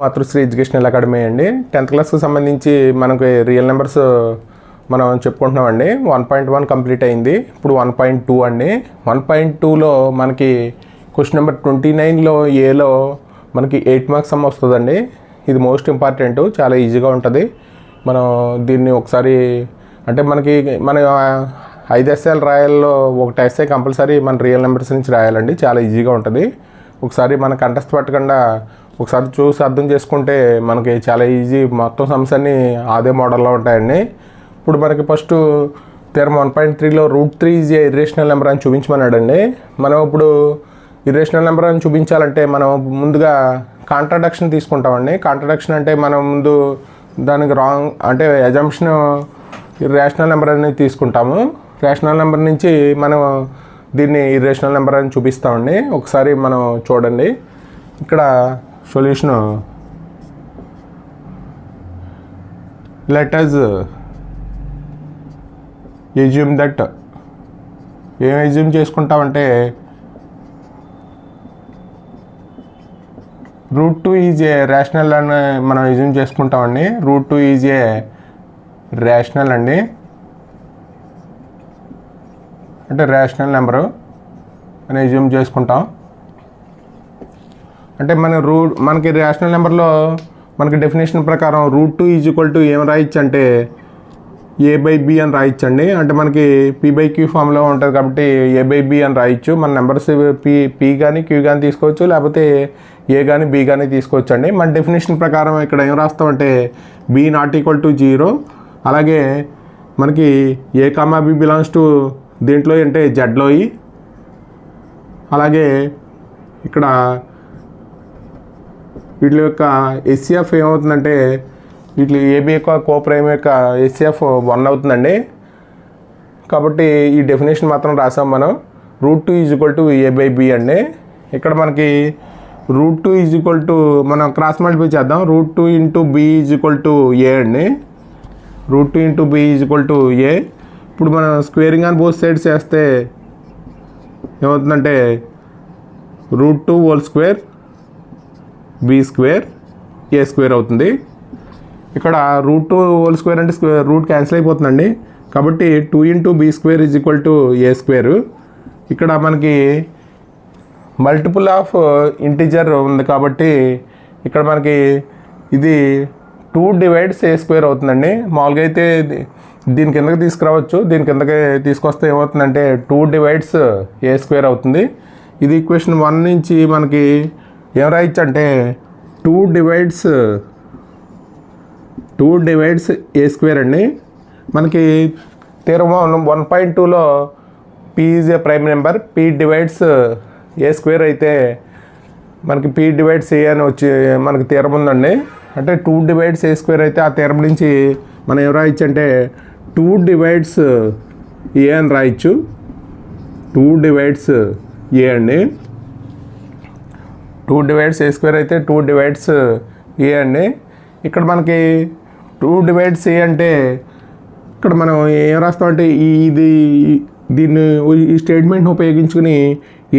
మాతృశ్రీ educational academy అండి. 10th క్లాస్కి సంబంధించి మనకి రియల్ నెంబర్స్ మనం చెప్పుకుంటున్నామండి. 1.1 కంప్లీట్ అయింది. ఇప్పుడు 1.2 అండి. 1.2లో మనకి క్వశ్చన్ నెంబర్ 29లో ఏలో మనకి 8 మార్క్స్ సమ్ వస్తుందండి. ఇది మోస్ట్ ఇంపార్టెంట్, చాలా ఈజీగా ఉంటుంది. మనం దీన్ని ఒకసారి అంటే మన 5 ఎస్ఏలు రాయాల్లో 1 ఎస్ఏ కంపల్సరీ మన రియల్ నెంబర్స్ నుంచి రాయాలండి. చాలా ఈజీగా ఉంటుంది. ఒకసారి మన కంటెస్ట్ పట్టకుండా ఒకసారి చూసి అర్థం చేసుకుంటే మనకి చాలా ఈజీ. మొత్తం సమ్స్ అన్నీ అదే మోడల్లో ఉంటాయండి. ఇప్పుడు మనకి ఫస్ట్ థియరమ్ 1.3లో √3 ఈజ్ ఏ ఇర్రేషనల్ నెంబర్ అని చూపించమన్నాడండి. మనం ఇప్పుడు ఇర్రేషనల్ నెంబర్ అని చూపించాలంటే మనం ముందుగా కాంట్రాడక్షన్ తీసుకుంటామండి. కాంట్రాడక్షన్ అంటే మనం ముందు దానికి రాంగ్ అంటే అజంప్షన్ రేషనల్ నెంబర్ అనేది తీసుకుంటాము. రేషనల్ నెంబర్ నుంచి మనం దీన్ని ఇర్రేషనల్ నెంబర్ అని చూపిస్తామండి. ఒకసారి మనం చూడండి. ఇక్కడ solution let us assume that ఏం అజ్యూమ్ చేసుకుంటామంటే √2 ఈజ్ ఏ రేషనల్ అని మనం అజ్యూమ్ చేసుకుంటామండి. √2 ఈజ్ ఏ రేషనల్ అండి, అంటే రేషనల్ నెంబరు అని అజ్యూమ్ చేసుకుంటాం. అంటే మనకి రేషనల్ నెంబర్లో మనకి డెఫినేషన్ ప్రకారం √2 ఈజ్ ఈక్వల్ టు ఏం రాయొచ్చు అంటే a/b అని రాయొచ్చండి. అంటే మనకి p/q ఫామ్లో ఉంటుంది కాబట్టి a/b అని రాయొచ్చు. మన నెంబర్స్ p కానీ q కానీ తీసుకోవచ్చు, లేకపోతే a కానీ b కానీ తీసుకోవచ్చు అండి. మన డెఫినేషన్ ప్రకారం ఇక్కడ ఏం రాస్తామంటే b ≠ 0, అలాగే మనకి a, b బిలాంగ్స్ టు దీంట్లో అంటే జెడ్లో, అలాగే ఇక్కడ వీటి యొక్క ఎస్సిఎఫ్ ఏమవుతుందంటే వీటి ఏబి యొక్క కోప్రైమ్ యొక్క ఎస్సిఎఫ్ 1 అవుతుందండి. కాబట్టి ఈ డెఫినేషన్ మాత్రం రాసాం మనం. √2 ఈజ్ ఈక్వల్ టు a/b అండి. ఇక్కడ మనకి √2 ఈజ్ ఈక్వల్ టు మనం క్రాస్ మల్టిప్లై చేద్దాం. √2 × b is equal to a అండి. √2 × b is equal to a. ఇప్పుడు మనం స్క్వేరింగ్ ఆన్ బోత్ సైడ్స్ చేస్తే ఏమవుతుందంటే √2² b² a² అవుతుంది. ఇక్కడ √2² అంటే రూట్ క్యాన్సిల్ అయిపోతుందండి. కాబట్టి 2 × b² is equal to a². ఇక్కడ మనకి మల్టిపుల్ ఆఫ్ ఇంటిజర్ ఉంది కాబట్టి ఇక్కడ మనకి ఇది 2 డివైడ్స్ a² అవుతుందండి. మామూలుగా అయితే దీని కిందకి తీసుకురావచ్చు. దీని కిందకి తీసుకొస్తే ఏమవుతుందంటే 2 డివైడ్స్ a² అవుతుంది. ఇది ఈక్వేషన్ 1 నుంచి మనకి ఏం రాయొచ్చు అంటే 2 డివైడ్స్ a² అండి. మనకి థియరమ్ 1.2లో p is a prime number, p divides a² అయితే మనకి p డివైడ్స్ a అని వచ్చి మనకి థియరమ్ ఉందండి. అంటే 2 డివైడ్స్ a² అయితే ఆ థియరమ్ నుంచి మనం ఏం రాయొచ్చు అంటే 2 డివైడ్స్ a అని రాయొచ్చు. 2 డివైడ్స్ a అండి. 2 డివైడ్స్ a² అయితే 2 డివైడ్స్ a అండి. ఇక్కడ మనకి 2 డివైడ్స్ a అంటే ఇక్కడ మనం ఏం రాస్తామంటే దీన్ని ఈ స్టేట్మెంట్ని ఉపయోగించుకుని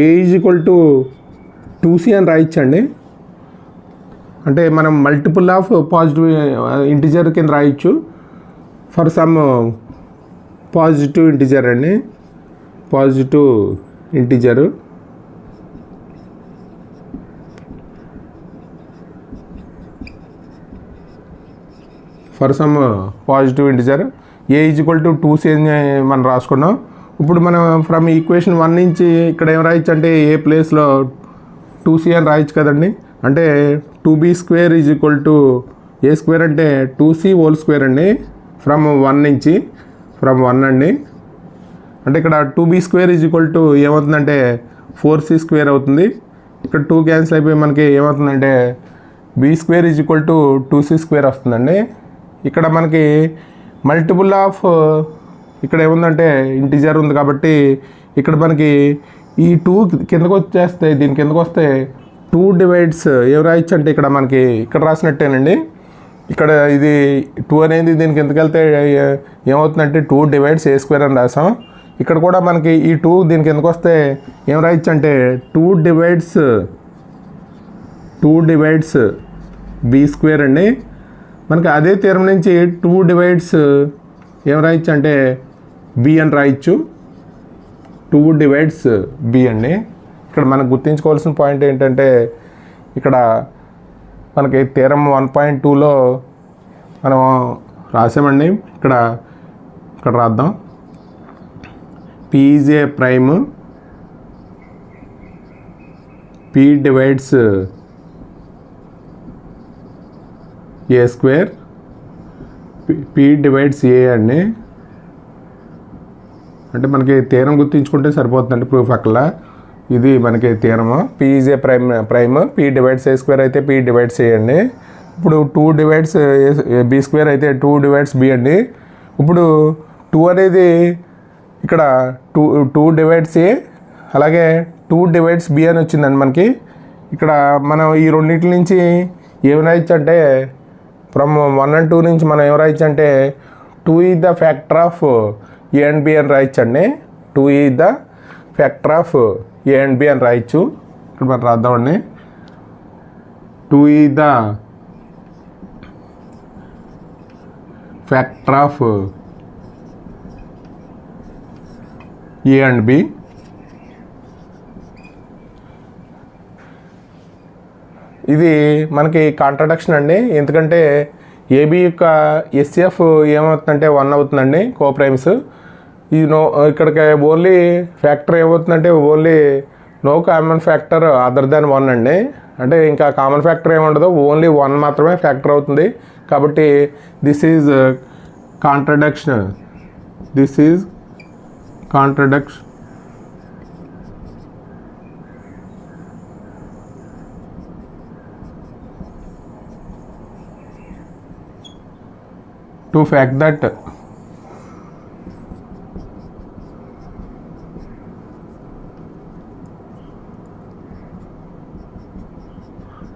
a is equal to 2c అని రాయొచ్చండి. అంటే మనం మల్టిపుల్ ఆఫ్ పాజిటివ్ ఇంటిజర్ కింద రాయొచ్చు ఫర్ సమ్ పాజిటివ్ ఇంటిజర్ అండి. Positive integer for some positive integer a is equal to 2c అని మనం రాసుకున్నాం. ఇప్పుడు మనం ఫ్రమ్ ఈక్వేషన్ 1 నుంచి ఇక్కడ ఏం రాయొచ్చు అంటే a ప్లేస్లో 2c అని రాయొచ్చు కదండి. అంటే 2b² is equal to a² అంటే 2c² అండి. ఫ్రమ్ 1 అండి. అంటే ఇక్కడ 2b² ఈజ్ ఈక్వల్ టు ఏమవుతుందంటే 4c² అవుతుంది. ఇక్కడ 2 క్యాన్సిల్ అయిపోయి మనకి ఏమవుతుందంటే b² is equal to 2c² వస్తుందండి. ఇక్కడ మనకి మల్టిపుల్ ఆఫ్ ఇక్కడ ఏముందంటే ఇంటిజర్ ఉంది కాబట్టి ఇక్కడ మనకి ఈ 2 కిందకు వచ్చేస్తే దీని కిందకు వస్తే 2 డివైడ్స్ ఏం రాయొచ్చు అంటే ఇక్కడ మనకి ఇక్కడ రాసినట్టేనండి. ఇక్కడ ఇది 2 అనేది దీని కిందకి వెళ్తే ఏమవుతుందంటే 2 డివైడ్స్ a² అని రాసాం. ఇక్కడ కూడా మనకి ఈ 2 దీని కిందకు వస్తే ఏం రాయొచ్చు అంటే 2 డివైడ్స్ బీ స్క్వేర్ అండి. మనకి అదే థీరం నుంచి 2 డివైడ్స్ ఏం రాయొచ్చు అంటే బి అని రాయొచ్చు. 2 డివైడ్స్ బి అండి. ఇక్కడ మనకు గుర్తుంచుకోవాల్సిన పాయింట్ ఏంటంటే ఇక్కడ మనకి థీరం 1.2లో మనం రాసామండి. ఇక్కడ రాద్దాం. P is a prime, P divides a square, P divides a అండి. అంటే మనకి థీరం గుర్తించుకుంటే సరిపోతుందండి ప్రూఫ్ అక్కడ. ఇది మనకి థీరము. P is a prime, P divides a square అయితే పి డివైడ్స్ ఏ అండి. ఇప్పుడు 2 డివైడ్స్ బి స్క్వేర్ అయితే 2 డివైడ్స్ బి అండి. ఇప్పుడు 2 అనేది ఇక్కడ 2 డివైడ్స్ ఏ, అలాగే 2 డివైడ్స్ బి అని వచ్చిందండి మనకి. ఇక్కడ మనం ఈ రెండింటి నుంచి ఏం రాయొచ్చు అంటే ఫ్రమ్ 1 and 2 నుంచి మనం ఏం రాయొచ్చు అంటే 2 is the factor of a and b అని రాయొచ్చండి. 2 is the factor of a and b అని రాయొచ్చు. ఇక్కడ మనం రాద్దామండి. 2 is the factor of a and b. ఇది మనకి కాంట్రడక్షన్ అండి. ఎందుకంటే ఏబి యొక్క ఎస్ఎఫ్ ఏమవుతుందంటే 1 అవుతుందండి, కోప్రైమ్స్. ఈ ఇక్కడికి ఓన్లీ ఫ్యాక్టర్ ఏమవుతుందంటే only no common factor other than 1 అండి. అంటే ఇంకా కామన్ ఫ్యాక్టర్ ఏముండదు, ఓన్లీ 1 మాత్రమే ఫ్యాక్టర్ అవుతుంది. కాబట్టి this is contradiction. This is contradiction. To fact that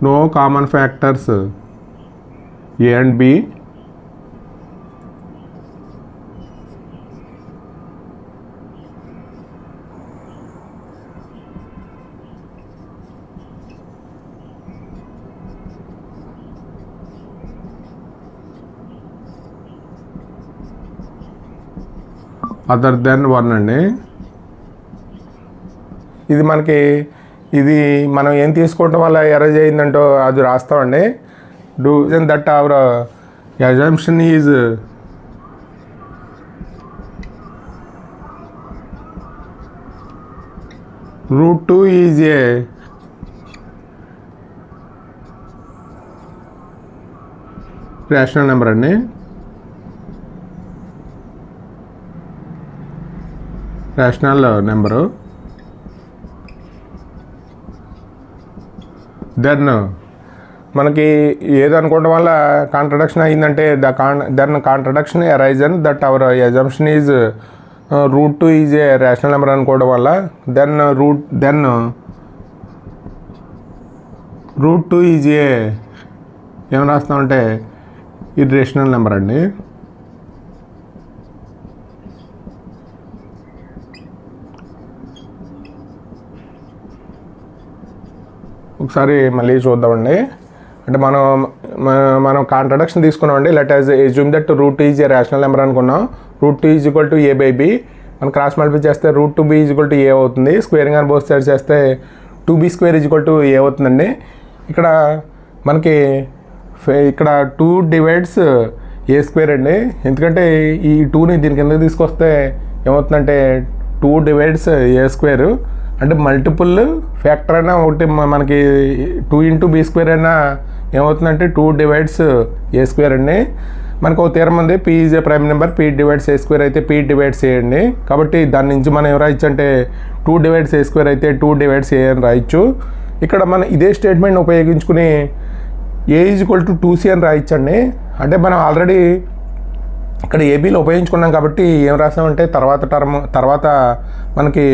no common factors A and B other than 1 అండి. ఇది మనకి ఇది మనం ఏం తీసుకోవటం వల్ల ఎరేజ్ అయిందంటో అది రాస్తామండి. Do that our assumption is √2 is a rational number అండి. Rational number. దెన్ మనకి ఏదనుకోవడం వల్ల కాంట్రడక్షన్ అయిందంటే then contradiction arisen that our assumption is √2 is a rational number అనుకోవడం వల్ల దెన్ √2 ఈజ్ ఏ ఏం రాస్తామంటే ఇర్రేషనల్ నెంబర్ అండి. ఒకసారి మళ్ళీ చూద్దామండి. అంటే మనం కాంట్రడక్షన్ తీసుకున్నామండి. Let as assume that √2 is a rational number అనుకున్నాం. √2 ఈజ్ ఈక్వల్ టు a/b. మనం క్రాస్ మల్టిప్లై చేస్తే √2b is equal to a అవుతుంది. స్క్వేరింగ్ అని బోత్ సైడ్ చేస్తే 2b² is equal to a అవుతుందండి. ఇక్కడ మనకి ఇక్కడ 2 డివైడ్స్ a² అండి. ఎందుకంటే ఈ 2ని దీని కింద తీసుకొస్తే ఏమవుతుందంటే 2 డివైడ్స్ a². అంటే మల్టిపుల్ ఫ్యాక్టర్ అయినా ఒకటి మనకి 2 × b² అయినా ఏమవుతుందంటే 2 డివైడ్స్ a² అండి. మనకు ఒక థీరం ఉంది, p is a prime number, p divides a² అయితే p డివైడ్స్ a అండి. కాబట్టి దాని నుంచి మనం ఏం రాయొచ్చు అంటే 2 డివైడ్స్ a² అయితే 2 డివైడ్స్ a అని రాయొచ్చు. ఇక్కడ మనం ఇదే స్టేట్మెంట్ ఉపయోగించుకుని a is equal to 2c అని రాయొచ్చండి. అంటే మనం ఆల్రెడీ ఇక్కడ ఏబీలో ఉపయోగించుకున్నాం కాబట్టి ఏం రాసామంటే తర్వాత మనకి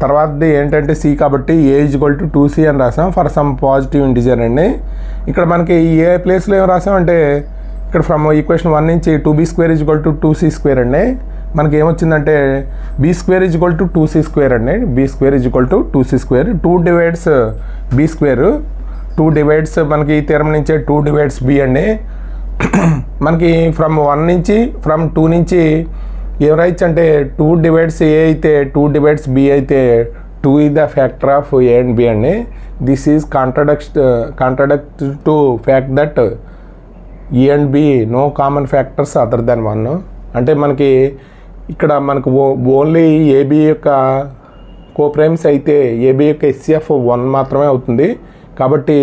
తర్వాతది ఏంటంటే సి కాబట్టి ఏ ఈజ్ ఈక్వల్ టు 2c అని రాసాం ఫర్ సమ్ పాజిటివ్ ఇంటిజర్ అండి. ఇక్కడ మనకి ఏ ప్లేస్లో ఏం రాసామంటే ఇక్కడ ఫ్రమ్ ఈక్వేషన్ 1 నుంచి 2b² is equal to 2c² అండి. మనకి ఏమొచ్చిందంటే b² is equal to 2c² అండి. b² is equal to 2c². 2 divides b², 2 divides మనకి ఈ థీరం నుంచే 2 డివైడ్స్ బి అండి. మనకి ఫ్రమ్ 1 నుంచి ఫ్రమ్ 2 నుంచి ఏం రాయొచ్చు అంటే 2 డివైడ్స్ ఏ అయితే 2 డివైడ్స్ బి అయితే 2 is the factor of a and b అండి. This is contradict to fact that a and b no common factors other than 1. అంటే మనకి ఇక్కడ మనకు ఓన్లీ ఏబి యొక్క కోప్రైమ్స్ అయితే ఏబి యొక్క ఎస్సిఎఫ్ 1 మాత్రమే అవుతుంది. కాబట్టి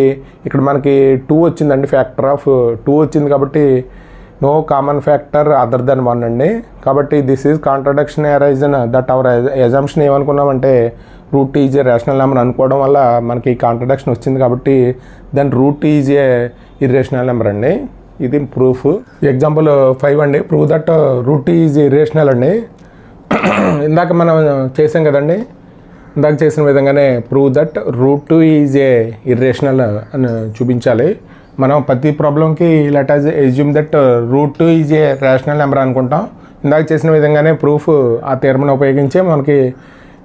ఇక్కడ మనకి 2 వచ్చిందండి, ఫ్యాక్టర్ ఆఫ్ 2 వచ్చింది కాబట్టి no common factor other than 1 అండి. కాబట్టి this is contradiction arisen that our assumption ఏమనుకున్నామంటే root is a rational number అనుకోవడం వల్ల మనకి కాంట్రడక్షన్ వచ్చింది. కాబట్టి then root is a irrational number అండి. ఇది ప్రూఫ్. ఎగ్జాంపుల్ 5 అండి. Prove that root is irrational అండి. ఇందాక మనం చేసాం కదండి, ఇందాక చేసిన విధంగానే prove that root 2 is a irrational అని చూపించాలి. మనం ప్రతి ప్రాబ్లంకి let us assume that root 2 is a rational number అనుకుంటాం. ఇందాక చేసిన విధంగానే ప్రూఫ్ ఆ థియరమ్ని ఉపయోగించి మనకి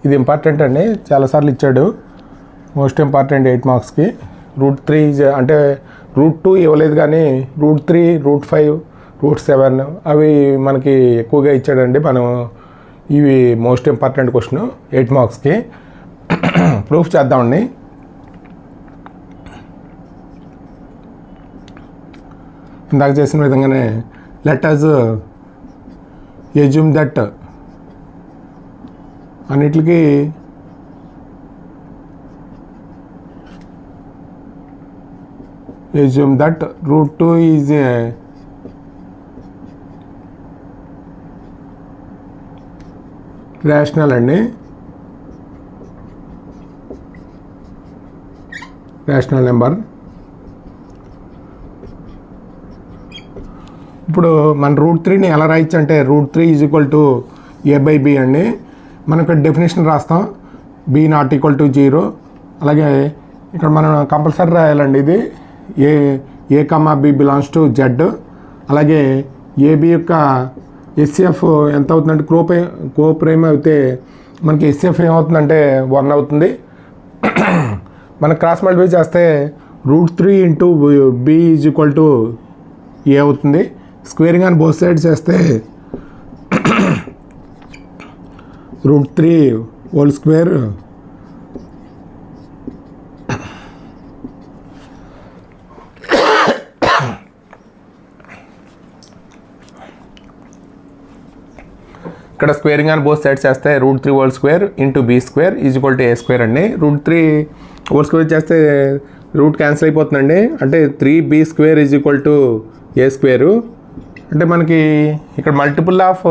ఇది ఇంపార్టెంట్ అండి, చాలాసార్లు ఇచ్చాడు. మోస్ట్ ఇంపార్టెంట్ 8 మార్క్స్కి. రూట్ 3 ఈజ్ అంటే రూట్ 2 ఇవ్వలేదు కానీ రూట్ 3, రూట్ 5, రూట్ 7 అవి మనకి ఎక్కువగా ఇచ్చాడండి. మనం ఇవి మోస్ట్ ఇంపార్టెంట్ క్వశ్చన్ 8 మార్క్స్కి. ప్రూఫ్ చేద్దామండి. ఇందాక చేసిన విధంగానే లెట్ అస్ ఎజ్యూమ్ దట్ అన్నిటికి assume that root 2 is a rational అండి, రేషనల్ నెంబర్. ఇప్పుడు మన రూట్ 3ని ఎలా రాయొచ్చు అంటే root 3 is equal to a by b అండి. మనం ఇక్కడ డెఫినేషన్ రాస్తాం, బి నాట్ ఈక్వల్ టు 0. అలాగే ఇక్కడ మనం కంపల్సరీ రాయాలండి ఇది ఏ కమా బి బిలాంగ్స్ టు జెడ్. అలాగే ఏబి యొక్క ఎస్సిఎఫ్ ఎంత అవుతుందంటే కోప్రైమ్ అయితే మనకి ఎస్సిఎఫ్ ఏమవుతుందంటే 1 అవుతుంది. మనం క్రాస్ మల్టిప్లై చేస్తే root 3 into B is equal to a అవుతుంది. స్క్వేరింగ్ అని బోత్ సైడ్ చేస్తే రూట్ 3 హోల్ స్క్వేర్ ఇక్కడ స్క్వేరింగ్ అని బోత్ సైడ్స్ చేస్తే root 3 whole square into B square is equal to A square అండి. రూట్ 3 హోల్ స్క్వేర్ చేస్తే root cancel అయిపోతుందండి. అంటే 3b square is equal to A square. అంటే మనకి ఇక్కడ మల్టిపుల్ ఆఫ్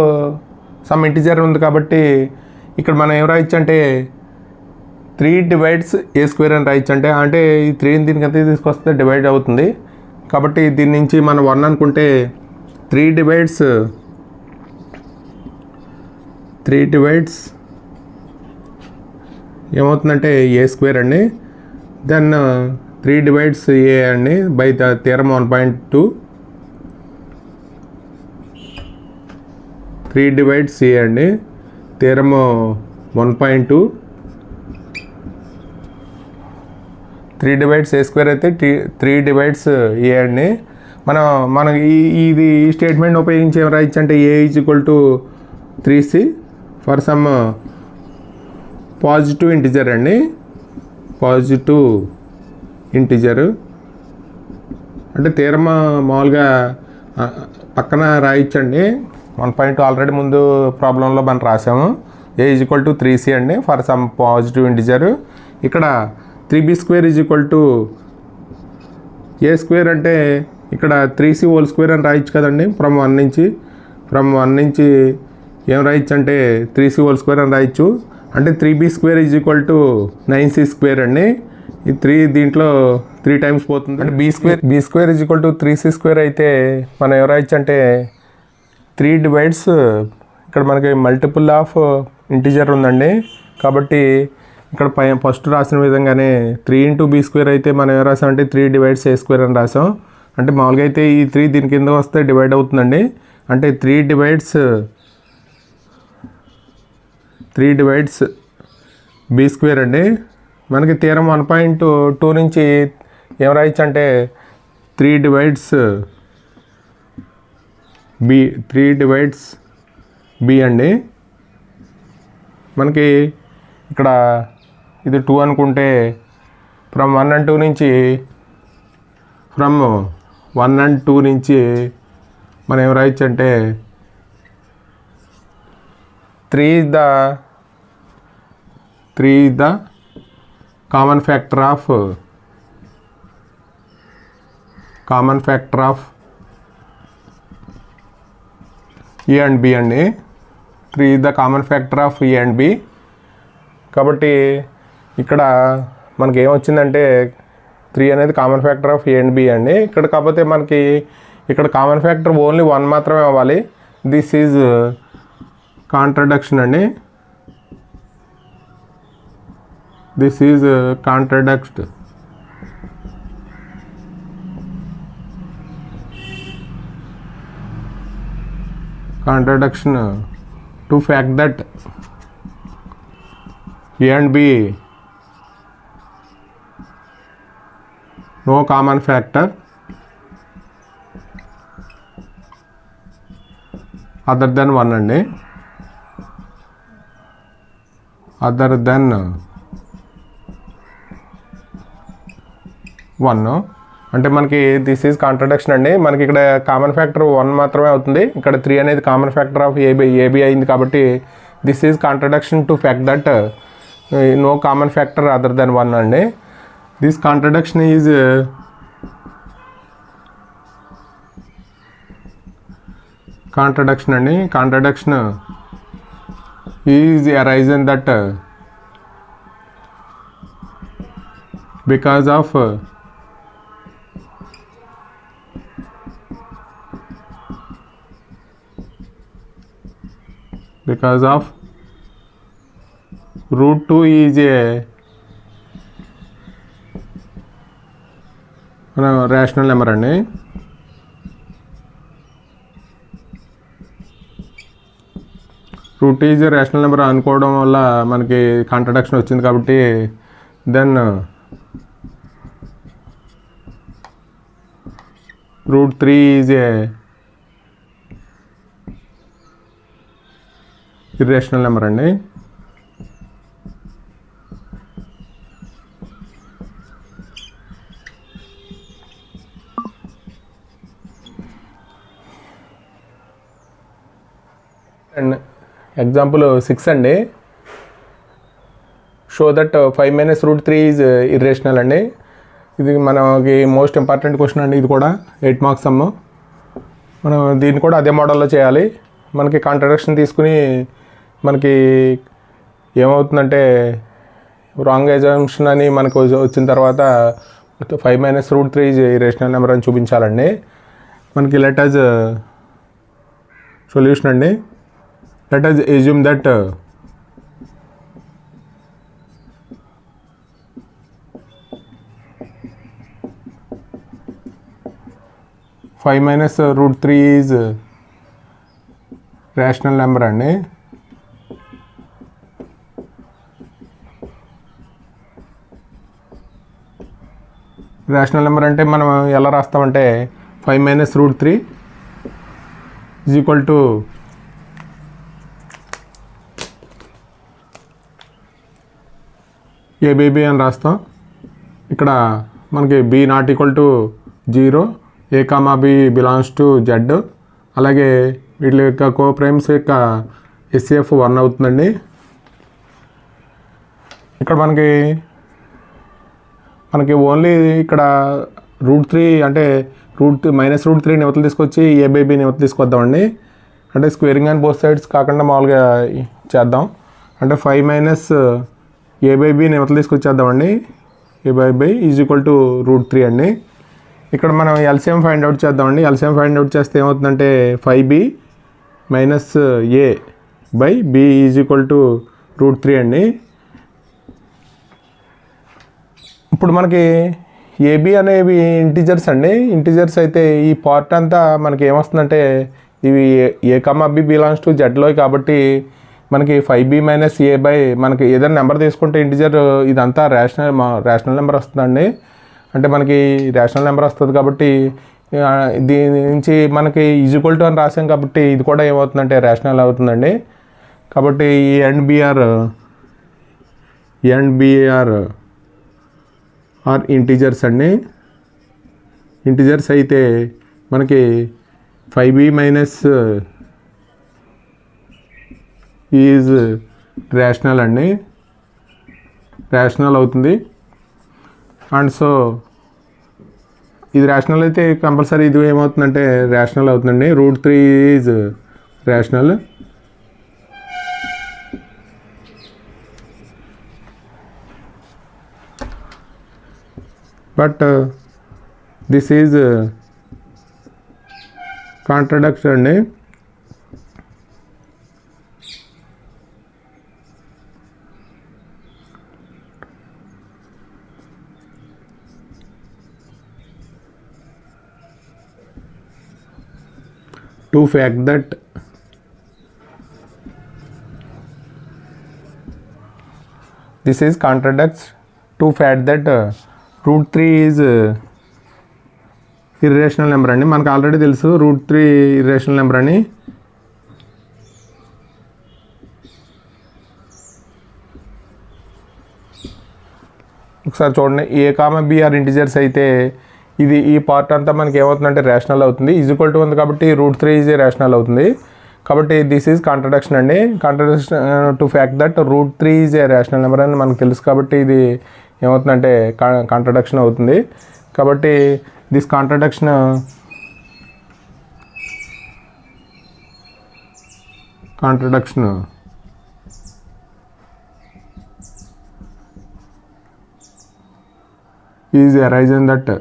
సమ్ ఇంటిజర్ ఉంది కాబట్టి ఇక్కడ మనం ఏం రాయొచ్చు అంటే 3 డివైడ్స్ ఏ స్క్వేర్ అని రాయొచ్చు. అంటే ఈ 3ని దీనికంతా తీసుకొస్తే డివైడ్ అవుతుంది. కాబట్టి దీని నుంచి మనం 1 అనుకుంటే 3 డివైడ్స్ ఏమవుతుందంటే ఏ స్క్వేర్ అండి. దెన్ 3 డివైడ్స్ ఏ అండి by the theorem 1.2. 3 divides a అండి థియరమ్ 1.2. 3 డివైడ్స్ ఏ స్క్వేర్ అయితే 3 డివైడ్స్ ఏ అండి. మనం ఇది స్టేట్మెంట్ ఉపయోగించి ఏం రాయొచ్చు అంటే A is equal to 3c for some positive integer అండి, పాజిటివ్ ఇంటిజర్. అంటే థియరమ్ మామూలుగా పక్కన రాయొచ్చండి. 1.2 ఆల్రెడీ ముందు ప్రాబ్లంలో మనం రాసాము. A is equal to 3c అండి ఫర్ సమ్ పాజిటివ్ ఇంటిజర్. ఇక్కడ 3b square is equal to A square అంటే ఇక్కడ 3c హోల్ స్క్వేర్ అని రాయొచ్చు కదండి. ఫ్రమ్ 1 నుంచి ఏం రాయొచ్చు అంటే 3c హోల్ స్క్వేర్ అని రాయొచ్చు. అంటే 3b square is equal to 9c square అండి. ఈ 3 దీంట్లో 3 టైమ్స్ పోతుంది. అంటే b square is equal to 3c square అయితే మనం ఏం రాయొచ్చు అంటే 3 డివైడ్స్ ఇక్కడ మనకి మల్టిపుల్ ఆఫ్ ఇంటిజర్ ఉందండి. కాబట్టి ఇక్కడ ఫస్ట్ రాసిన విధంగానే 3 ఇంటూ బీ స్క్వేర్ అయితే మనం ఏం రాసామంటే 3 డివైడ్స్ ఏ స్క్వేర్ అని రాసాం. అంటే మామూలుగా అయితే ఈ 3 దీని కింద వస్తే డివైడ్ అవుతుందండి. అంటే 3 డివైడ్స్ బీ స్క్వేర్ అండి. మనకి థియరమ్ 1.2 నుంచి ఏం రాయొచ్చు అంటే 3 డివైడ్స్ బి అండి. మనకి ఇక్కడ ఇది 2 అనుకుంటే ఫ్రమ్ 1 and 2 నుంచి మనం ఏం రాయొచ్చు అంటే 3 is the common factor of a and b అండి. 3 is the common factor of a and b. కాబట్టి ఇక్కడ మనకి ఏమొచ్చిందంటే 3 అనేది common factor of a and b అండి. ఇక్కడ కాకపోతే మనకి ఇక్కడ కామన్ ఫ్యాక్టర్ ఓన్లీ 1 మాత్రమే అవ్వాలి. దిస్ ఈజ్ కాంట్రడక్షన్ అండి. This is contradiction to fact that A and B no common factor other than 1 అండి. other than 1 అంటే మనకి దిస్ ఈజ్ కాంట్రడక్షన్ అండి. మనకి ఇక్కడ కామన్ ఫ్యాక్టర్ 1 మాత్రమే అవుతుంది. ఇక్కడ 3 అనేది కామన్ ఫ్యాక్టర్ ఆఫ్ ఏబి అయింది. కాబట్టి this is contradiction to fact that no common factor other than 1 అండి. దిస్ కాంట్రడక్షన్ ఈజ్ అండి. Contradiction is arisen that because of root 2 is a rational number అండి. Root is rational number అనుకోవడం వల్ల మనకి contradiction వచ్చింది. కాబట్టి then root 3 is a irrational number అండి. And example 6 అండి. Show that 5 minus root 3 is irrational అండి. ఇది మనకి మోస్ట్ ఇంపార్టెంట్ క్వశ్చన్ అండి. ఇది కూడా 8 marks సమ్. మనం దీన్ని కూడా అదే మోడల్లో చేయాలి. మనకి కాంట్రడక్షన్ తీసుకుని మనకి ఏమవుతుందంటే రాంగ్ అజంప్షన్ అని మనకు వచ్చిన తర్వాత 5 minus root 3 is irrational number అని చూపించాలండి. మనకి లెట్ అస్ సొల్యూషన్ అండి. Let us assume that 5 minus root 3 is rational number అండి. రేషనల్ నెంబర్ అంటే మనం ఎలా రాస్తామంటే 5 minus root 3 is equal to a by b అని రాస్తాం. ఇక్కడ మనకి b not equal to 0, a comma b belongs to Z. అలాగే వీటి యొక్క కోప్రైమ్స్ యొక్క ఎస్సిఎఫ్ 1 అవుతుందండి. ఇక్కడ మనకి ఓన్లీ ఇక్కడ రూట్ 3 అంటే మైనస్ రూట్ 3 నివతలు తీసుకొచ్చి ఏబైబి నివతలు తీసుకొద్దామండి. అంటే స్క్వేరింగ్ అండ్ బోత్ సైడ్స్ కాకుండా మామూలుగా చేద్దాం. అంటే 5 minus ఏబైబి నివతలు తీసుకొచ్చేద్దామండి. A by b is equal to root 3 అండి. ఇక్కడ మనం ఎల్సిఎం ఫైండ్ అవుట్ చేద్దామండి. ఎల్సిఎం ఫైండ్ అవుట్ చేస్తే ఏమవుతుందంటే 5b minus a by b is equal to root 3 అండి. ఇప్పుడు మనకి ఏబి అనేవి ఇంటిజర్స్ అండి. ఇంటిజర్స్ అయితే ఈ పార్ట్ అంతా మనకి ఏమొస్తుందంటే ఇవి ఏ కమా బి బిలాంగ్స్ టు జెడ్లో కాబట్టి మనకి 5b మైనస్ ఏ బై మనకి ఏదైనా నెంబర్ తీసుకుంటే ఇంటిజర్ ఇదంతా రేషనల్ నెంబర్ వస్తుందండి. అంటే మనకి రేషనల్ నెంబర్ వస్తుంది కాబట్టి దీని నుంచి మనకి ఈజ్వల్ టు అని రాసాం కాబట్టి ఇది కూడా ఏమవుతుందంటే రేషనల్ అవుతుందండి. కాబట్టి ఈ ఎన్బిఆర్ ఆర్ ఇంటీజర్స్ అండి. ఇంటీజర్స్ అయితే మనకి 5b మైనస్ ఈజ్ రేషనల్ అండి, రేషనల్ అవుతుంది. అండ్ సో ఇది రేషనల్ అయితే కంపల్సరీ ఇది ఏమవుతుందంటే రేషనల్ అవుతుందండి. √3 is rational. But this is contradiction అండి. To fact that this is contradicts to fact that √3 is irrational number అండి. మనకు ఆల్రెడీ తెలుసు √3 irrational నెంబర్ అని. ఒకసారి చూడండి, a, b ఆర్ ఇంటిజర్స్ అయితే ఇది ఈ పార్ట్ అంతా మనకి ఏమవుతుందంటే రేషనల్ అవుతుంది. ఈజ్వల్ టు ఉంది కాబట్టి √3 ఈజ్ రేషనల్ అవుతుంది. కాబట్టి దిస్ ఈజ్ కాంట్రడిక్షన్ అండి. Contradiction to fact that √3 is a rational number అని మనకు తెలుసు కాబట్టి ఇది ఏమవుతుందంటే కాంట్రడిక్షన్ అవుతుంది. కాబట్టి this contradiction is arisen that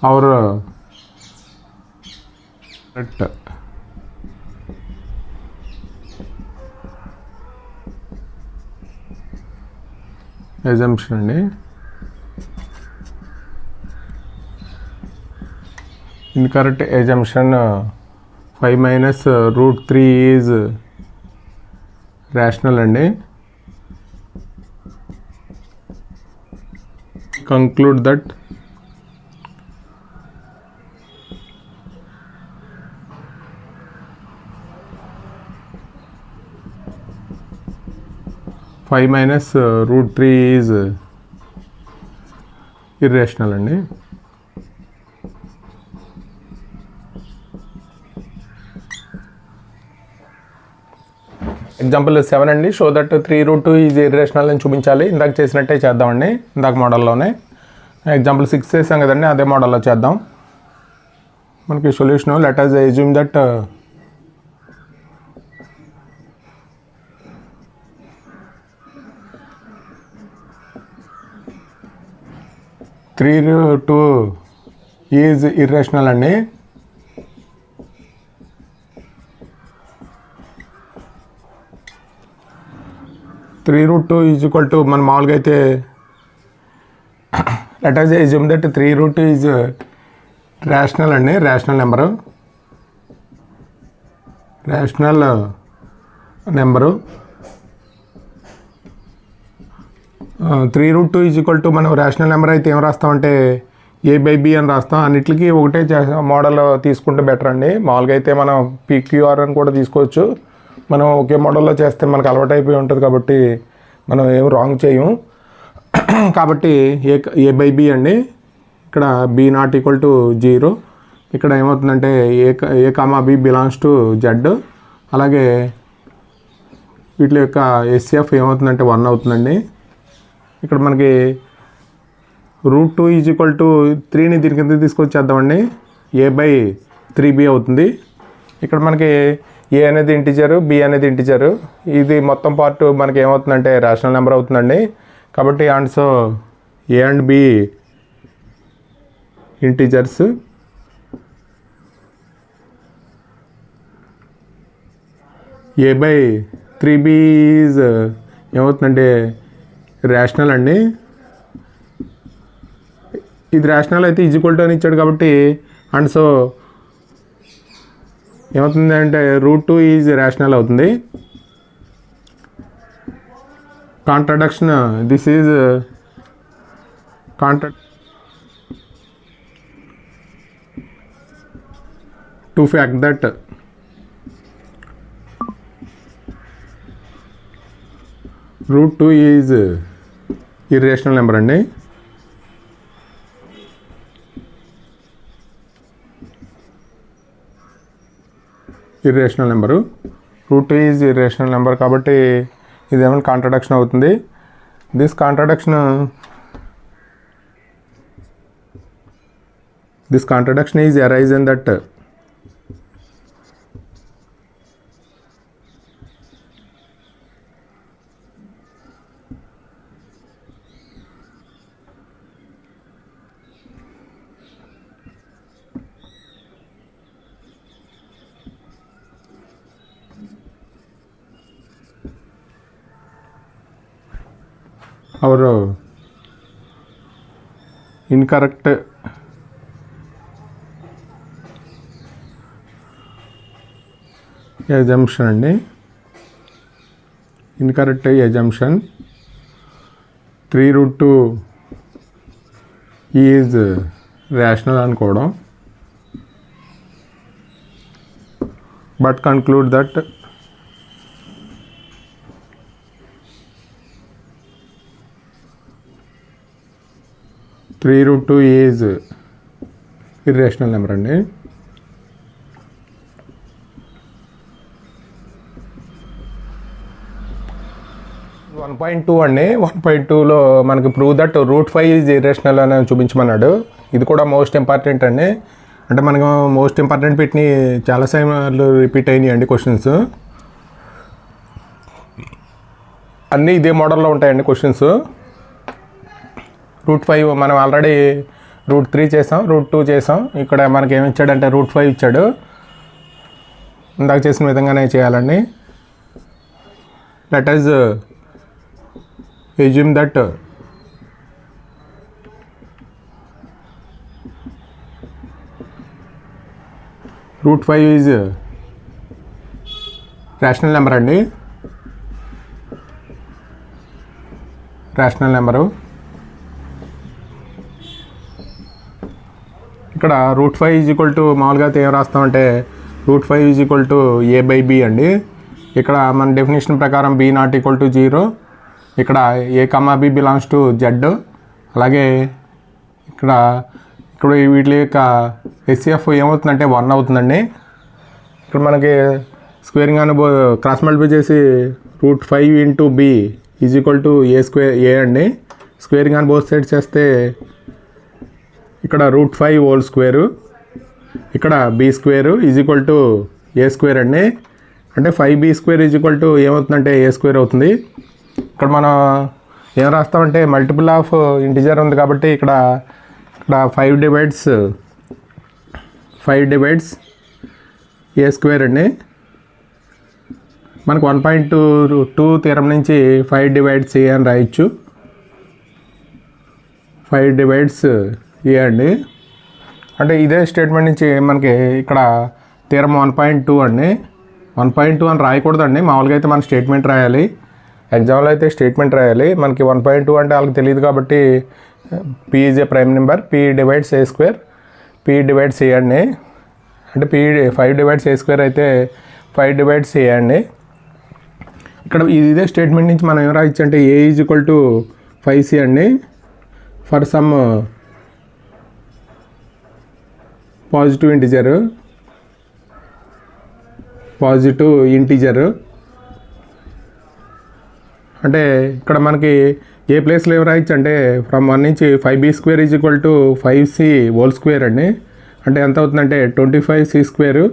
our assumption అండి. incorrect assumption 5 minus √3 is rational అండి. conclude that (5 minus √3 is irrational అండి. ఎగ్జాంపుల్ 7 అండి. షో దట్ 3√2 ఈజ్ ఇర్రేషనల్ అని చూపించాలి. ఇందాక చేసినట్టే చేద్దామండి, ఇందాక మోడల్లోనే. ఎగ్జాంపుల్ 6 చేసాం కదండి, అదే మోడల్లో చేద్దాం. మనకి solution let us assume that 3√2 is irrational అండి. (3√2) ఈజ్ ఈక్వల్ టు మన మామూలుగా అయితే let us assume that 3√2 is rational అండి, rational number. 3√2 is equal to మనం రేషనల్ నెంబర్ అయితే ఏం రాస్తామంటే a/b అని రాస్తాం. అన్నిటికీ ఒకటే మోడల్ తీసుకుంటే బెటర్ అండి. మామూలుగా అయితే మనం PQR అని కూడా తీసుకోవచ్చు. మనం ఒకే మోడల్లో చేస్తే మనకు అలవాటు అయిపోయి ఉంటుంది కాబట్టి మనం ఏం రాంగ్ చేయం. కాబట్టి a/b అండి. ఇక్కడ b ≠ 0. ఇక్కడ ఏమవుతుందంటే a, b belongs to z. అలాగే వీటి యొక్క SCF ఏమవుతుందంటే 1 అవుతుందండి. ఇక్కడ మనకి √2 ఈజ్ ఈక్వల్ టు 3ని దీని కింద తీసుకొచ్చేద్దామండి. a/3b అవుతుంది. ఇక్కడ మనకి a అనేది ఇంటిజరు, b అనేది ఇంటిజరు. ఇది మొత్తం పార్ట్ మనకి ఏమవుతుందంటే రేషనల్ నెంబర్ అవుతుందండి. కాబట్టి so a and b integers, a/3b is ఏమవుతుందంటే రేషనల్ అండి. ఇది రేషనల్ అయితే ఈజ్ ఈక్వల్ టు అని ఇచ్చాడు కాబట్టి సో ఏమవుతుంది అంటే √2 ఈజ్ రేషనల్ అవుతుంది. Contradiction, this is to fact that √2 is irrational number అండి. Irrational number √2 is irrational number కాబట్టి ఇదేమైనా కాంట్రడక్షన్ అవుతుంది. This contradiction is arise in that our incorrect assumption అండి. ఇన్కరెక్ట్ assumption 3√2 ఈజ్ రేషనల్ అనుకోవడం, but conclude that 3√2 is irrational number అండి. One 1.2 అండి. 1.2లో మనకి prove that √5 is irrational అని చూపించమన్నాడు. ఇది కూడా మోస్ట్ ఇంపార్టెంట్ అండి. అంటే మనకు మోస్ట్ ఇంపార్టెంట్ పెట్టిన చాలా సార్లు రిపీట్ అయినాయి అండి క్వశ్చన్స్. అన్నీ ఇదే మోడల్లో ఉంటాయండి క్వశ్చన్స్. √5 మనం ఆల్రెడీ √3 చేసాం, √2 చేసాం. ఇక్కడ మనకి ఏమి ఇచ్చాడంటే √5 ఇచ్చాడు. ఇందాక చేసిన విధంగానే చేయాలండి. Let us assume that √5 is rational number అండి. Rational number. ఇక్కడ √5 ఈజ్ ఈక్వల్ టు మామూలుగా ఏం రాస్తామంటే √5 ఈజ్ ఈక్వల్ టు a/b అండి. ఇక్కడ మన డెఫినేషన్ ప్రకారం b నాట్ ఈక్వల్ టు 0. ఇక్కడ a, b belongs to z. అలాగే ఇక్కడ వీటి యొక్క HCF ఏమవుతుందంటే 1 అవుతుందండి. ఇక్కడ మనకి స్క్వేరింగ్ అని క్రాస్ మల్టిప్లై చేసి √5 into b is equal to a అండి. స్క్వేరింగ్ అని బోత్ సైడ్స్ చేస్తే ఇక్కడ √5 హోల్ స్క్వేరు, ఇక్కడ b² is equal to a² అండి. అంటే 5b² ఈజ్ ఈక్వల్ టు ఏమవుతుందంటే a² అవుతుంది. ఇక్కడ మనం ఏం రాస్తామంటే మల్టిపుల్ ఆఫ్ ఇంటిజర్ ఉంది కాబట్టి ఇక్కడ 5 డివైడ్స్ a² అండి. మనకు 1.2 థీరం నుంచి 5 డివైడ్స్ a అని రాయొచ్చు. 5 డివైడ్స్ a అండి. అంటే ఇదే స్టేట్మెంట్ నుంచి మనకి ఇక్కడ థీరం 1.2 అండి. 1.2 అని రాయకూడదండి. మామూలుగా అయితే మన స్టేట్మెంట్ రాయాలి. ఎగ్జామ్లో అయితే స్టేట్మెంట్ రాయాలి. మనకి 1.2 అంటే వాళ్ళకి తెలియదు కాబట్టి p is a prime number, p divides a², p divides a అండి. అంటే 5 డివైడ్స్ a² అయితే 5 డివైడ్స్ a అండి. ఇక్కడ ఇదే స్టేట్మెంట్ నుంచి మనం ఏం రాయొచ్చు అంటే a is equal to 5c అండి. For some positive integer. అంటే ఇక్కడ మనకి ఏ ప్లేస్లో ఏం రాయొచ్చు అంటే ఫ్రమ్ 1 నుంచి 5b² is equal to 5c whole square అండి. అంటే ఎంత అవుతుందంటే 25c².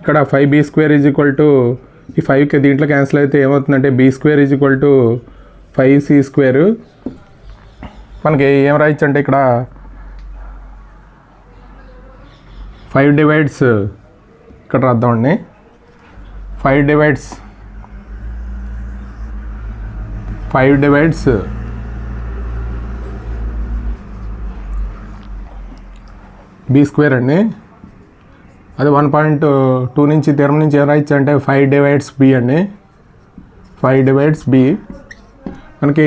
ఇక్కడ 5b² ఈజ్ ఈక్వల్ టు ఈ 5కి దీంట్లో క్యాన్సిల్ అయితే ఏమవుతుందంటే b² is equal to 5c². మనకి ఏం రాయొచ్చు అంటే ఇక్కడ 5 డివైడ్స్ ఇక్కడ రాద్దామండి. 5 డివైడ్స్ b² అండి. అది 1.2 నుంచి తీరం నుంచి ఏం రాయొచ్చు అంటే 5 డివైడ్స్ బి అండి. 5 డివైడ్స్ బి. మనకి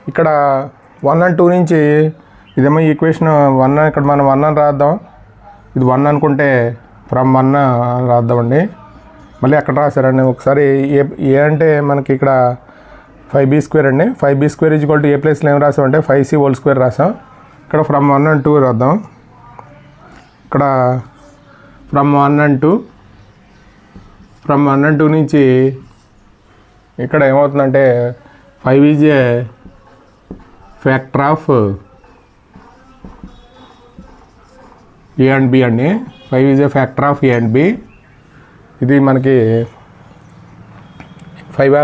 ఇక్కడ 1 and 2 నుంచి ఇదేమో ఈక్వేషన్ 1 ఇక్కడ మనం 1 అని రాద్దాం. ఇది 1 అనుకుంటే ఫ్రమ్ 1 రాద్దామండి. మళ్ళీ ఎక్కడ రాశారండి ఒకసారి ఏ అంటే మనకి ఇక్కడ 5b² అండి. 5b² = ఏ ప్లేస్లో ఏం రాసామంటే 5c² రాసాం. ఇక్కడ ఫ్రమ్ 1 and 2 రాద్దాం. ఇక్కడ ఫ్రమ్ 1 and 2 ఫ్రమ్ 1 and 2 నుంచి ఇక్కడ ఏమవుతుందంటే 5 is a factor of a and b అండి. 5 is a factor of a and b. ఇది మనకి 5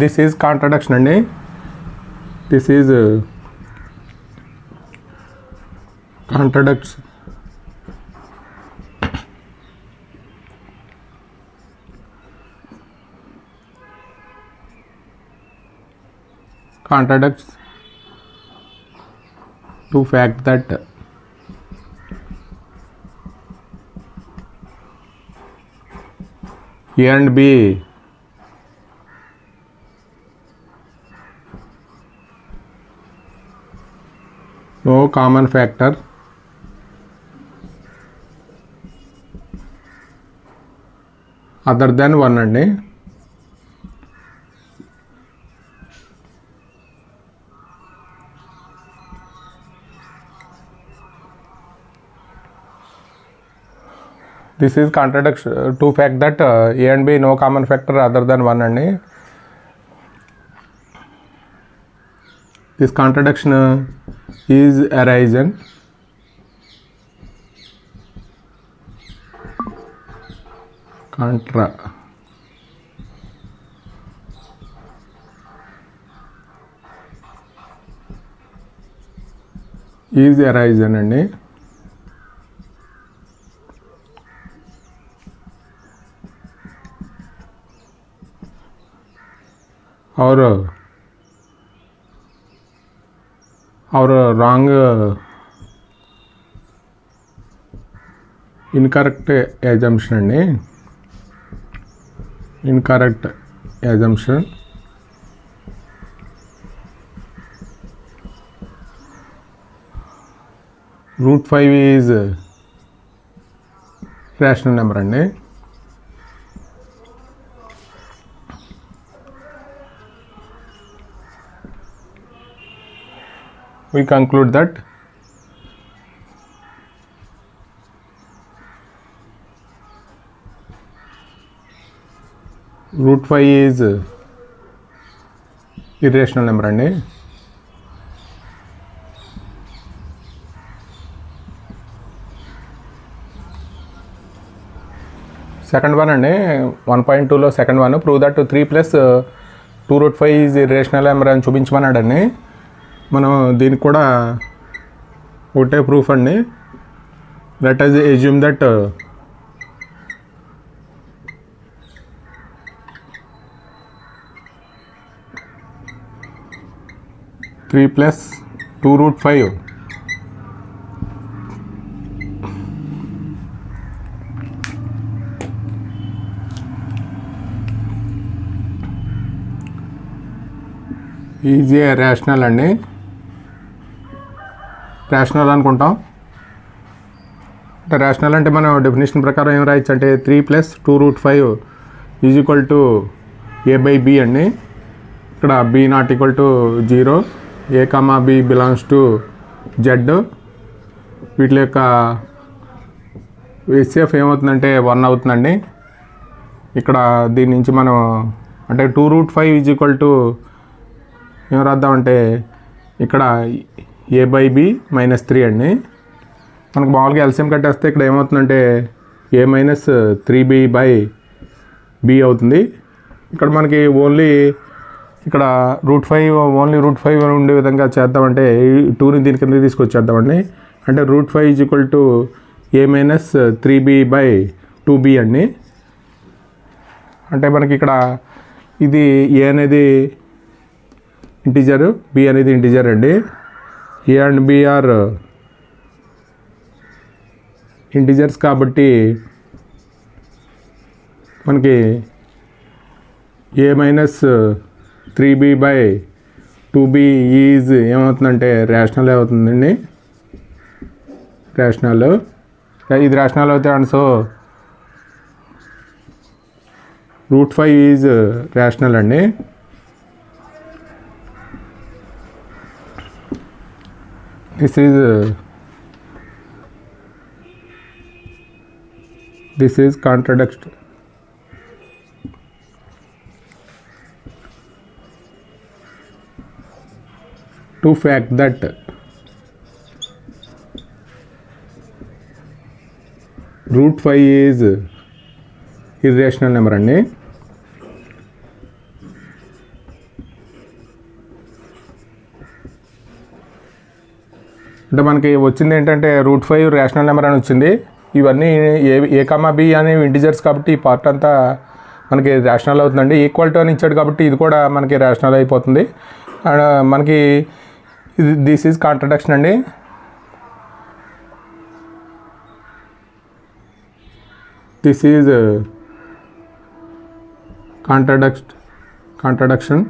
దిస్ ఈజ్ కాంట్రడిక్షన్ అండి. This is contradiction. Contradicts to fact that A and B no common factor other than 1 అండి. This is contradiction to fact that A and B no common factor other than 1 అండి. This contradiction is arisen అండి. और wrong incorrect assumption అండి. incorrect assumption √5 is rational number అండి. We conclude that √5 is irrational number అండి. Second one అండి 1.2లో second one prove that 3 + 2√5 is irrational number అని చూపించమన్నాడండి. మనం దీనికి కూడా ఒకటే ప్రూఫ్ అండి. Let us assume that 3 + 2√5 is a rational అండి. రేషనల్ అనుకుంటాం. అంటే రేషనల్ అంటే మనం డెఫినేషన్ ప్రకారం ఏం రాయొచ్చు అంటే 3 + 2√5 = a/b అండి. ఇక్కడ b ≠ 0, a, b belongs to z. వీటి యొక్క HCF ఏమవుతుందంటే 1 అవుతుందండి. ఇక్కడ దీని నుంచి మనం అంటే 2√5 ఏం రాద్దామంటే ఇక్కడ a/b - 3 అండి. మనకు మామూలుగా ఎల్సిఎం కట్టేస్తే ఇక్కడ ఏమవుతుందంటే a - 3b/b అవుతుంది. ఇక్కడ మనకి ఓన్లీ ఇక్కడ √5 ఉండే విధంగా చేద్దామంటే 2ని దీని కింద తీసుకొచ్చేద్దామండి. అంటే √5 a - 3b/2b అండి. అంటే మనకి ఇక్కడ ఇది a అనేది ఇంటిజర్, b అనేది ఇంటిజర్ అండి. a and b are integers కాబట్టి మనకి a మైనస్ 3b/2b ఈజ్ ఏమవుతుందంటే రేషనల్ అవుతుందండి. రేషనల్ ఇది రేషనల్ అవుతాయి అండ్ సో √5 ఈజ్ రేషనల్ అండి. this is contradiction. To fact that √5 is irrational number అండి. అంటే మనకి వచ్చింది ఏంటంటే √5 రేషనల్ నెంబర్ అని వచ్చింది. ఇవన్నీ ఏ కామా బి అనేవి ఇంటిజర్స్ కాబట్టి ఈ పార్ట్ అంతా మనకి రేషనల్ అవుతుందండి. ఈక్వల్ టు అని ఇచ్చాడు కాబట్టి ఇది కూడా మనకి రేషనల్ అయిపోతుంది. మనకి దిస్ ఈజ్ కాంట్రడిక్షన్ అండి. This is contradiction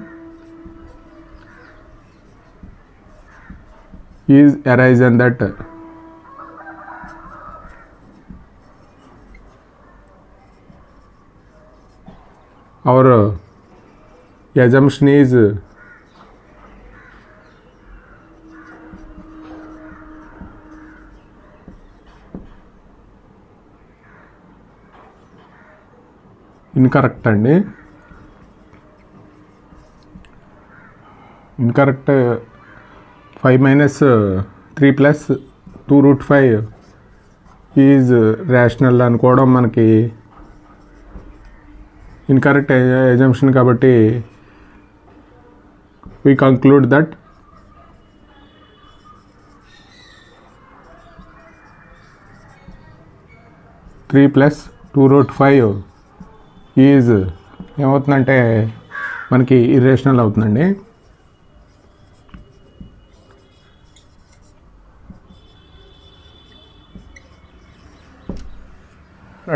is arisen that our assumption is incorrect అండి. incorrect 5 minus 3 plus 2√5 is rational అనుకోవడం మనకి ఇన్కరెక్ట్ అజంప్షన్ కాబట్టి we conclude that three plus 2√5 is ఏమవుతుందంటే మనకి ఇర్రేషనల్ అవుతుందండి.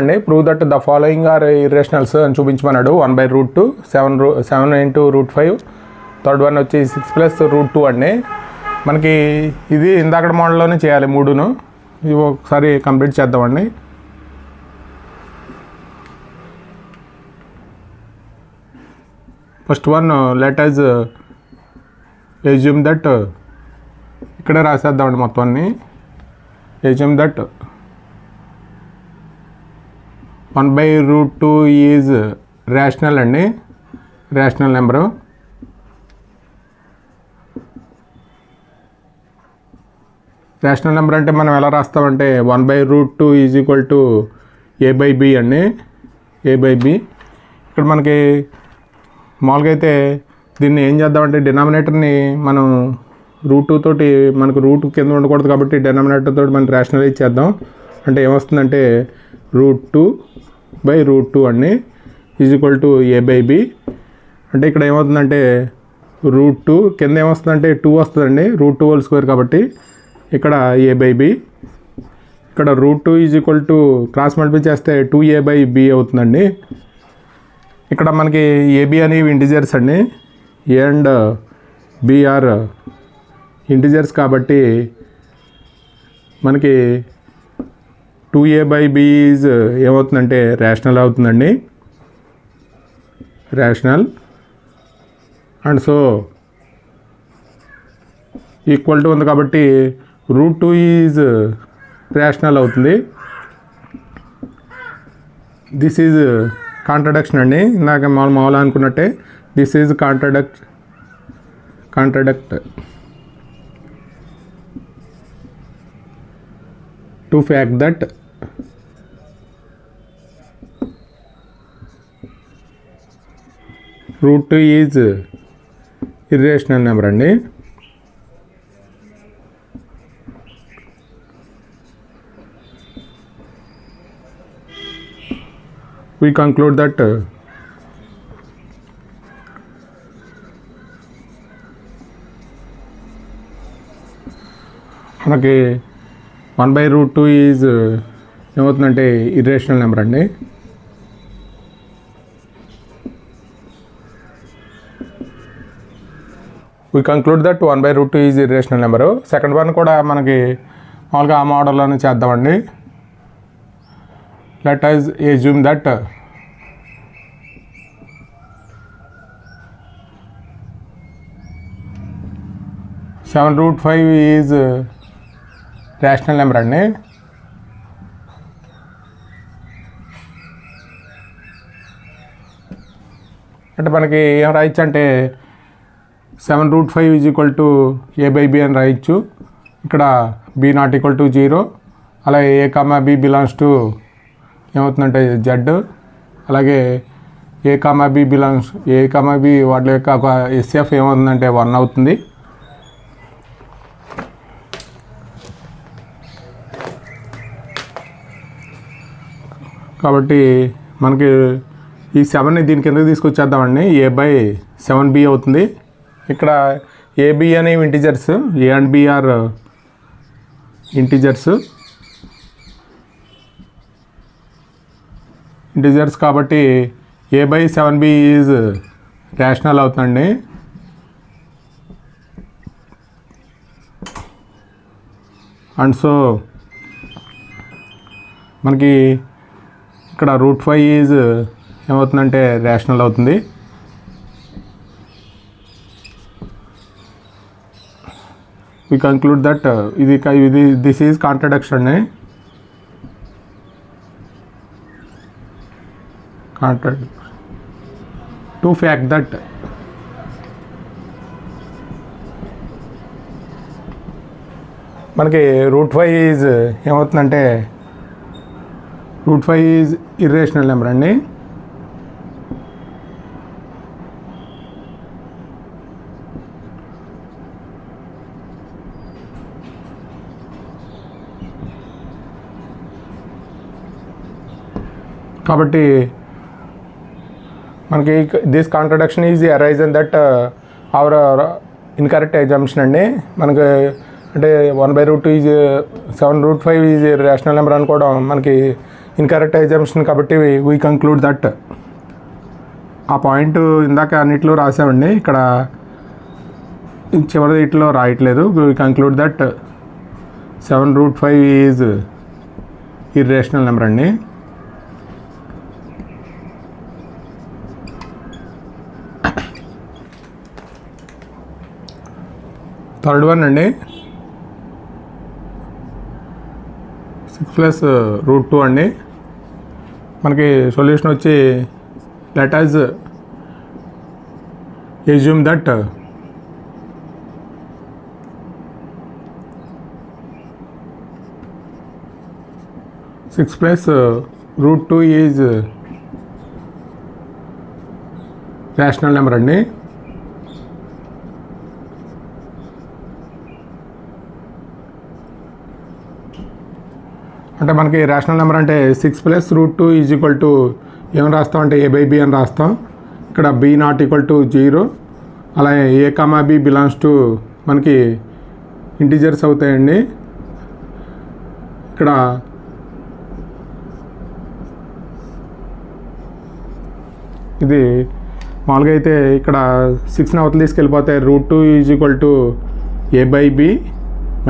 అండి prove that the following are irrationals అని చూపించమన్నాడు. 1/√2 7 into √5 థర్డ్ వన్ వచ్చి 6 + √2 అండి. మనకి ఇది ఇందాక మోడల్లోనే చేయాలి మూడును. ఇవి ఒకసారి కంప్లీట్ చేద్దామండి. First one let us assume that ఇక్కడే రాసేద్దామండి మొత్తం అన్ని. అజ్యూమ్ దట్ 1/√2 ఈజ్ రేషనల్ అండి, రేషనల్ నెంబరు. రేషనల్ నెంబర్ అంటే మనం ఎలా రాస్తామంటే 1/√2 ఈజ్ ఈక్వల్ టు a/b అండి, a/b. ఇక్కడ మనకి మామూలుగా అయితే దీన్ని ఏం చేద్దామంటే డినామినేటర్ని మనం √2 తోటి మనకు రూట్ కింద ఉండకూడదు కాబట్టి డినామినేటర్ తోటి మనం రేషనలైజ్ చేద్దాం. అంటే ఏమొస్తుందంటే √2/√2 అండి ఈజ్ ఈక్వల్ టు a/b. అంటే ఇక్కడ ఏమవుతుందంటే √2 కింద ఏమొస్తుందంటే 2 వస్తుందండి, √2² కాబట్టి ఇక్కడ a/b. ఇక్కడ √2 is equal to cross multiply చేస్తే 2a/b అవుతుందండి. ఇక్కడ మనకి ab అనేవి ఇంటిజర్స్ అండి, a and b are integers కాబట్టి మనకి 2a/b ఈజ్ ఏమవుతుందంటే రేషనల్ అవుతుందండి, rational. And so equal to ఉంది కాబట్టి √2 ఈజ్ రేషనల్ అవుతుంది. దిస్ ఈజ్ కాంట్రడిక్షన్ అండి, ఇందాక మామూలు అనుకున్నట్టే. This is contradict to fact that √2 is irrational number అండి. We conclude that మనకి 1/√2 ఈజ్ ఏమవుతుందంటే ఇర్రేషనల్ నెంబర్ అండి. We conclude that 1/√2 is irrational number. Second one కూడా మనకి మామూలుగా ఆ మోడల్లోనే చేద్దామండి. Let us assume that 7√5 is rational number అండి. అంటే మనకి ఏం రాయొచ్చు అంటే 7√5 ఈజ్ ఈక్వల్ టు a/b అని రాయొచ్చు. ఇక్కడ b నాట్ ఈక్వల్ టు 0, అలాగే a, b బిలాంగ్స్ టు ఏమవుతుందంటే z, అలాగే a, b బిలాంగ్స్ b వాటి యొక్క ఒక SF ఏమవుతుందంటే 1 అవుతుంది. కాబట్టి మనకి ఈ 7ని దీని కిందకి తీసుకొచ్చేద్దామండి. a/7b అవుతుంది. ఇక్కడ ab అనేవి integers, a and b are integers కాబట్టి a/7b ఈజ్ రేషనల్ అవుతుందండి. అండ్ సో మనకి ఇక్కడ √5 ఈజ్ ఏమవుతుందంటే రేషనల్ అవుతుంది. We conclude that this is contradiction అండి. టు ఫ్యాక్ట్ దట్ మనకి √5 ఈజ్ ఏమవుతుందంటే √5 ఈజ్ ఇర్రేషనల్ నెంబర్ అండి. కాబట్టి మనకి this contradiction is arisen that hour incorrect assumption అండి. మనకి అంటే 1/√2 ఈజ్ 7√5 ఈజ్ రేషనల్ నెంబర్ అనుకోవడం మనకి ఇన్కరెక్ట్ అజంప్షన్. కాబట్టి వీ కంక్లూడ్ దట్ ఆ పాయింట్ ఇందాక అన్నిట్లో రాసామండి, ఇక్కడ చివరి ఇట్లో రాయట్లేదు. We conclude that 7√5 is irrational number అండి. థర్డ్ వన్ అండి, 6 + √2 అండి. మనకి సొల్యూషన్ వచ్చి let us assume that 6 + √2 is rational number అండి. అంటే మనకి రేషనల్ నెంబర్ అంటే 6 + √2 ఈజ్ ఈక్వల్ టు ఏమని రాస్తాం అంటే a/b అని రాస్తాం. ఇక్కడ b నాట్ ఈక్వల్ టు 0, అలాగే a, b బిలాంగ్స్ టు మనకి ఇంటిజర్స్ అవుతాయండి. ఇక్కడ ఇది మామూలుగా అయితే ఇక్కడ 6ని అవతల తీసుకెళ్ళిపోతే √2 ఈజ్ ఈక్వల్ టు a/b -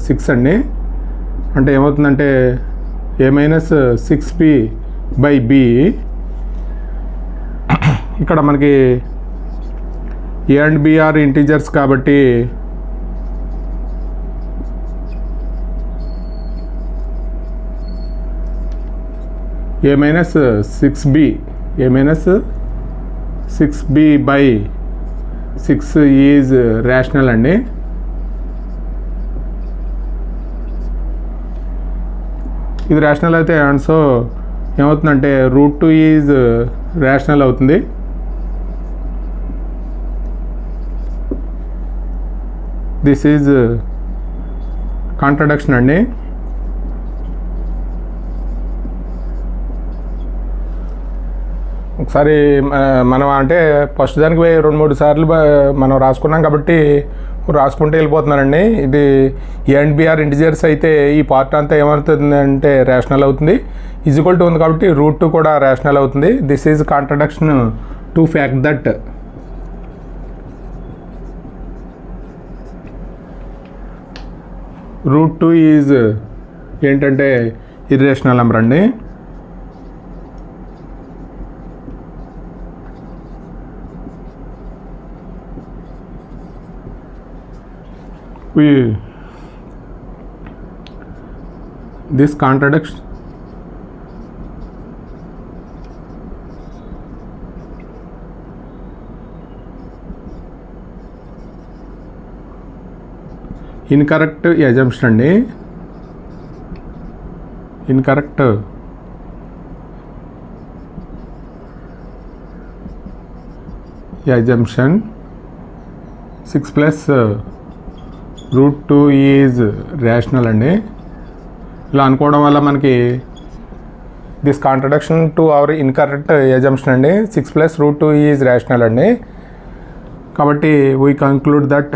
6 అండి. అంటే ఏమవుతుందంటే a - 6b/b. ఇక్కడ మనకి a and b are integers కాబట్టి a - 6b/6 ఈజ్ రేషనల్ అండి. ఇది రేషనల్ అయితే అండ్ సో ఏమవుతుందంటే √2 ఈజ్ రేషనల్ అవుతుంది. దిస్ ఈజ్ కాంట్రడిక్షన్ అండి. ఒకసారి మనం అంటే ఫస్ట్ దానికి 2-3 సార్లు మనం రాసుకున్నాం కాబట్టి రాసుకుంటూ వెళ్ళిపోతున్నారండి. ఇది a and b are integers అయితే ఈ పార్ట్ అంతా ఏమవుతుంది అంటే రేషనల్ అవుతుంది. ఈజ్ ఈక్వల్ టు ఉంది కాబట్టి √2 కూడా రేషనల్ అవుతుంది. This is contradiction to fact that √2 is ఏంటంటే ఇర్రేషనల్ నెంబర్ అండి. This contradicts ఇన్కరెక్ట్ అజంప్షన్ అండి. ఇన్కరెక్ట్ అజంప్షన్ 6 + √2 ఈజ్ రేషనల్ అండి. ఇలా అనుకోవడం వల్ల మనకి this contradiction to our incorrect assumption అండి. 6 + √2 ఈజ్ రేషనల్ అండి. కాబట్టి we conclude that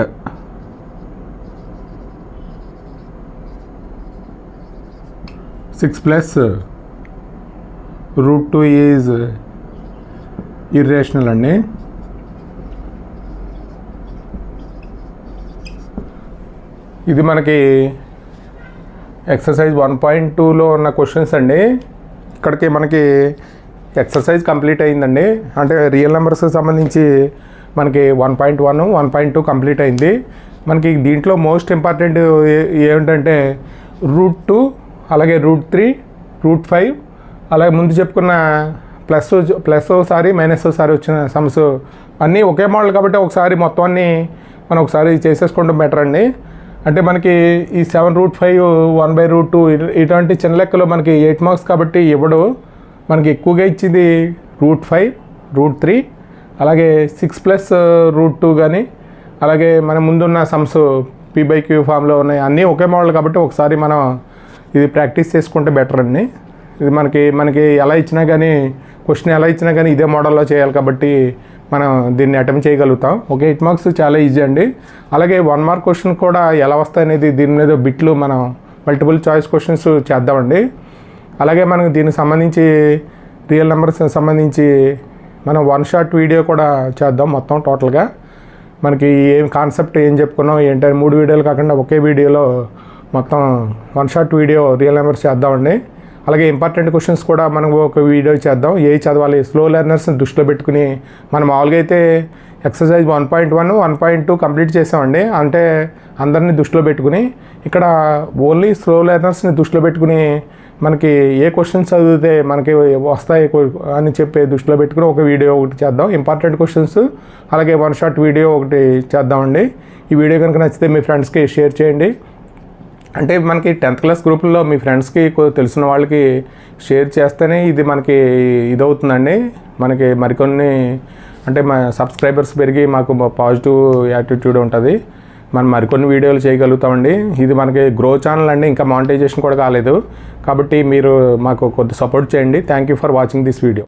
+6 √2 is irrational అండి. ఇది మనకి ఎక్సర్సైజ్ 1.2లో ఉన్న క్వశ్చన్స్ అండి. ఇక్కడికి మనకి ఎక్సర్సైజ్ కంప్లీట్ అయిందండి. అంటే రియల్ నెంబర్స్కి సంబంధించి మనకి 1.1 1.2 కంప్లీట్ అయింది. మనకి దీంట్లో మోస్ట్ ఇంపార్టెంట్ ఏమిటంటే √2 అలాగే √3 √5 అలాగే ముందు చెప్పుకున్న ప్లస్ ఒకసారి మైనస్ ఒకసారి వచ్చిన సమ్స్ అన్నీ ఒకే మోడల్ కాబట్టి ఒకసారి మొత్తం అన్నీ మనం ఒకసారి చేసేసుకోవడం బెటర్ అండి. అంటే మనకి ఈ 7√5 1/√2 ఇటువంటి చిన్న లెక్కలో మనకి 8 మార్క్స్ కాబట్టి ఇవ్వడు. మనకి ఎక్కువగా ఇచ్చింది √5 √3 అలాగే 6 + √2 కానీ అలాగే మన ముందున్న సమ్స్ P/Q ఫామ్లో ఉన్నాయి. అన్నీ ఒకే మోడల్ కాబట్టి ఒకసారి మనం ఇది ప్రాక్టీస్ చేసుకుంటే బెటర్ అండి. ఇది మనకి ఎలా ఇచ్చినా కానీ క్వశ్చన్ ఎలా ఇచ్చినా కానీ ఇదే మోడల్లో చేయాలి కాబట్టి మనం దీన్ని అటెంప్ట్ చేయగలుగుతాం. ఓకే, 8 మార్క్స్ చాలా ఈజీ అండి. అలాగే 1 మార్క్ క్వశ్చన్ కూడా ఎలా వస్తాయనేది దీని మీద బిట్లు మనం మల్టిపుల్ చాయిస్ క్వశ్చన్స్ చేద్దామండి. అలాగే మనకు దీనికి సంబంధించి రియల్ నెంబర్స్ సంబంధించి మనం 1 షాట్ వీడియో కూడా చేద్దాం. మొత్తం టోటల్గా మనకి ఏం కాన్సెప్ట్ ఏం చెప్పుకున్నాం ఏంటంటే 3 వీడియోలు కాకుండా ఒకే వీడియోలో మొత్తం 1 షాట్ వీడియో రియల్ నెంబర్స్ చేద్దామండి. అలాగే ఇంపార్టెంట్ క్వశ్చన్స్ కూడా మనం ఒక వీడియో చేద్దాం. చదవాలి స్లో లెర్నర్స్ని దృష్టిలో పెట్టుకుని మనం మామూలుగా అయితే ఎక్సర్సైజ్ 1.1 1.2 కంప్లీట్ చేసామండి. అంటే అందరినీ దృష్టిలో పెట్టుకుని ఇక్కడ ఓన్లీ స్లో లెర్నర్స్ని దృష్టిలో పెట్టుకుని మనకి ఏ క్వశ్చన్స్ చదివితే మనకి వస్తాయి అని చెప్పి దృష్టిలో పెట్టుకుని ఒక వీడియో ఒకటి చేద్దాం. ఇంపార్టెంట్ క్వశ్చన్స్ అలాగే 1 షాట్ వీడియో ఒకటి చేద్దామండి. ఈ వీడియో కనుక నచ్చితే మీ ఫ్రెండ్స్కి షేర్ చేయండి. అంటే మనకి 10th క్లాస్ గ్రూపుల్లో మీ ఫ్రెండ్స్కి తెలిసిన వాళ్ళకి షేర్ చేస్తేనే ఇది మనకి ఇదవుతుందండి. మనకి మరికొన్ని అంటే మా సబ్స్క్రైబర్స్ పెరిగి మాకు పాజిటివ్ యాటిట్యూడ్ ఉంటుంది. మనం మరికొన్ని వీడియోలు చేయగలుగుతామండి. ఇది మనకి గ్రో ఛానల్ అండి, ఇంకా మానిటైజేషన్ కూడా కాలేదు. కాబట్టి మీరు మాకు కొద్ది సపోర్ట్ చేయండి. Thank you for watching this video.